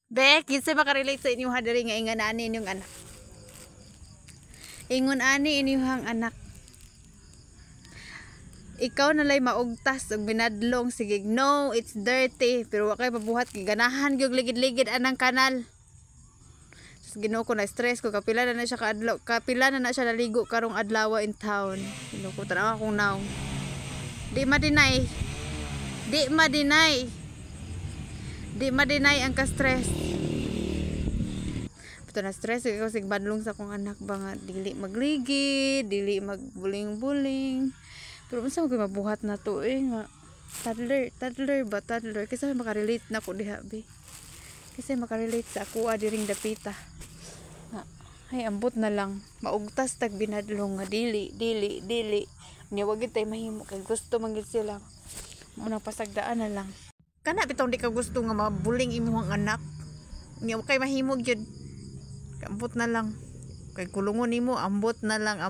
Be, kinsa makarelate sa inyo hadiri nga ingon ani inyong anak. Ingon ani inyong anak. Ikaw na lay maugtas og binadlong sige no, it's dirty pero wa kay pabuhat kay ganahan gyud ligid-ligid anang kanal. Ginoo ko na stress ko kapila na siya kaadlaw, kapila na siya naligo karong adlaw in town. Ginoo ko tanaw akong naong. Di ma-deny. Di ma-deny ang ka-stress. Puto na stress ko sig badlong sa akong anak ba nga dili magligid, dili magbuling-buling. Pero unsa mo mabuhat na to nga toddler kasi makarelate na ko diha be. Kasi makarelate sa ako diring dapita. Ay ambot na lang maugtas tag binadlong nga dili ni wag tay mahimo kay gusto man gid sila muna pasagdaan na lang kana bitaw di ka gusto nga mabuling imong anak ni kay mahimo gyud ambot na lang kay kulungon nimo ambot na lang